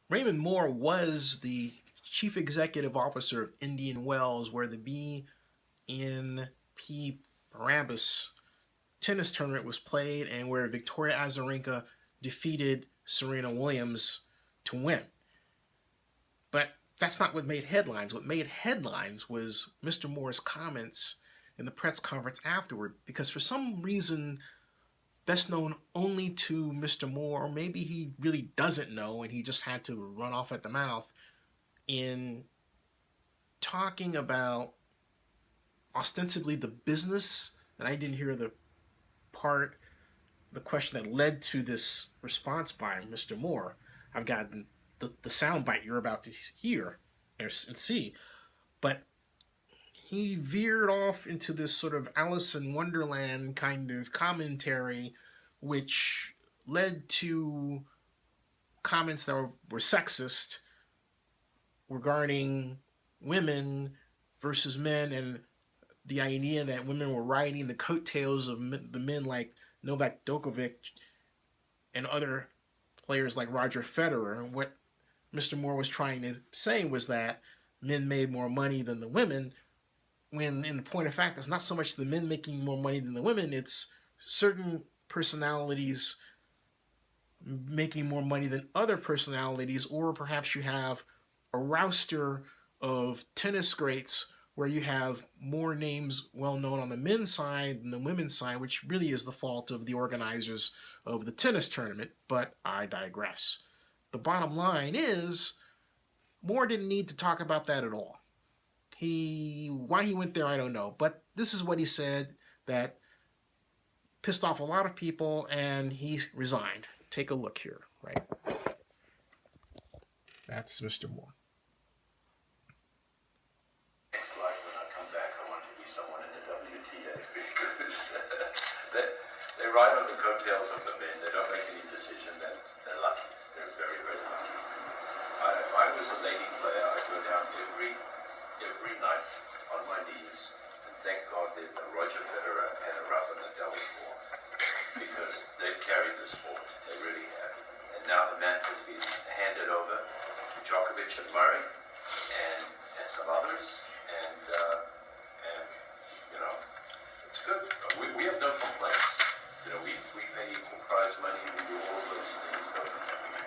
Raymond Moore was the chief executive officer of Indian Wells, where the BNP Paribas tennis tournament was played and where Victoria Azarenka defeated Serena Williams to win. But that's not what made headlines. What made headlines was Mr. Moore's comments in the press conference afterward, because for some reason, best known only to Mr. Moore, or maybe he really doesn't know and he just had to run off at the mouth, in talking about ostensibly the business, and I didn't hear the question that led to this response by Mr. Moore. I've gotten the soundbite you're about to hear and see, but he veered off into this sort of Alice in Wonderland kind of commentary, which led to comments that were sexist regarding women versus men, and the idea that women were riding the coattails of the men like Novak Djokovic and other players like Roger Federer. And what Mr. Moore was trying to say was that men made more money than the women, when in the point of fact, it's not so much the men making more money than the women, it's certain personalities making more money than other personalities, or perhaps you have a roster of tennis greats where you have more names well known on the men's side than the women's side, which really is the fault of the organizers of the tennis tournament, but I digress. The bottom line is, Moore didn't need to talk about that at all. Why he went there, I don't know, but this is what he said that pissed off a lot of people, and he resigned. Take a look here, right? That's Mr. Moore. Next life, when I come back, I want to be someone in the WTA because they ride on the coattails of the men. They don't make any decision. They're lucky. They're very, very lucky. If I was a lady player, I'd go down every night on my knees and thank God that Roger Federer and Rafa Nadal before, because they've carried the sport. They really have. And now the mantle has been handed over to Djokovic and Murray and some others. And you know, it's good. We have no complaints. You know, we pay equal prize money. We do all those things.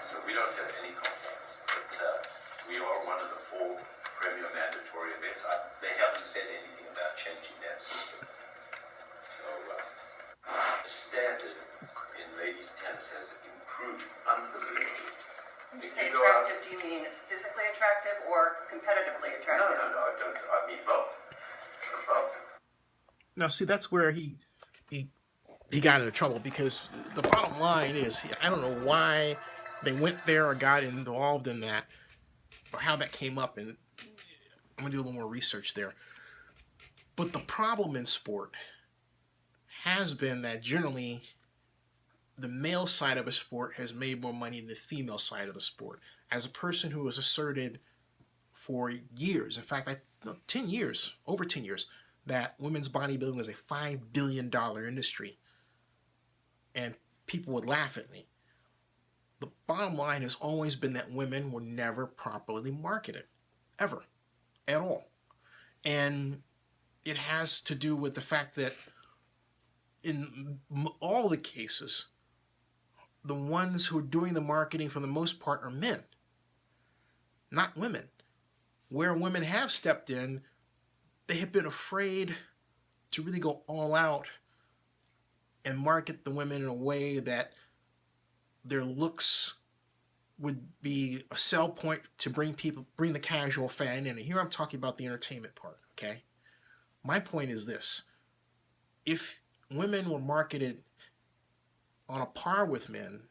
So we don't have any complaints. But we are one of the 4 premier mandatory events. They haven't said anything about changing that system. So the standard in ladies tennis has improved unbelievably. When you say attractive, do you mean physically attractive or competitively attractive? No, I don't. I mean both. Both. Now, see, that's where he got into trouble, because the bottom line is, I don't know why they went there or got involved in that, or how that came up, and I'm going to do a little more research there. But the problem in sport has been that generally the male side of a sport has made more money than the female side of the sport. As a person who has asserted for years, in fact, 10 years, over 10 years, that women's bodybuilding is a $5 billion industry, and people would laugh at me. The bottom line has always been that women were never properly marketed, ever, at all. And it has to do with the fact that in all the cases, the ones who are doing the marketing for the most part are men, not women. Where women have stepped in, they have been afraid to really go all out and market the women in a way that their looks would be a sell point to bring the casual fan in. And here I'm talking about the entertainment part, okay? My point is this. If women were marketed on a par with men,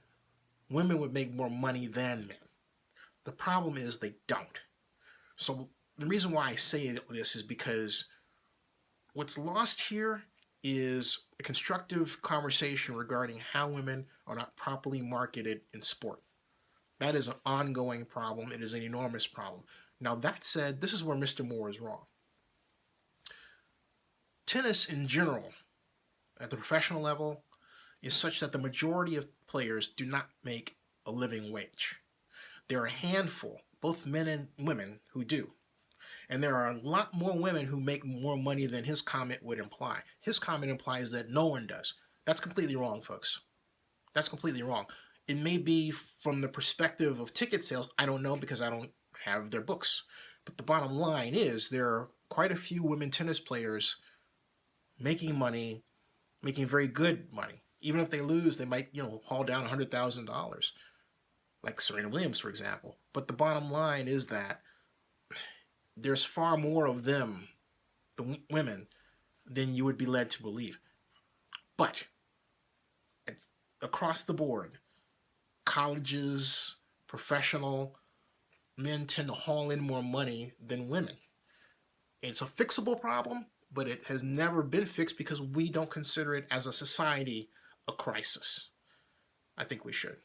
women would make more money than men. The problem is they don't. So the reason why I say this is because what's lost here is a constructive conversation regarding how women are not properly marketed in sport. That is an ongoing problem. It is an enormous problem. Now, that said, this is where Mr. Moore is wrong. Tennis in general, at the professional level, is such that the majority of players do not make a living wage. There are a handful, both men and women, who do. And there are a lot more women who make more money than his comment would imply. His comment implies that no one does. That's completely wrong, folks. That's completely wrong. It may be from the perspective of ticket sales. I don't know because I don't have their books. But the bottom line is there are quite a few women tennis players making money, making very good money. Even if they lose, they might, haul down $100,000, like Serena Williams, for example. But the bottom line is that there's far more of them, the women, than you would be led to believe. But it's across the board, colleges, professional men tend to haul in more money than women. It's a fixable problem, but it has never been fixed because we don't consider it as a society a crisis. I think we should.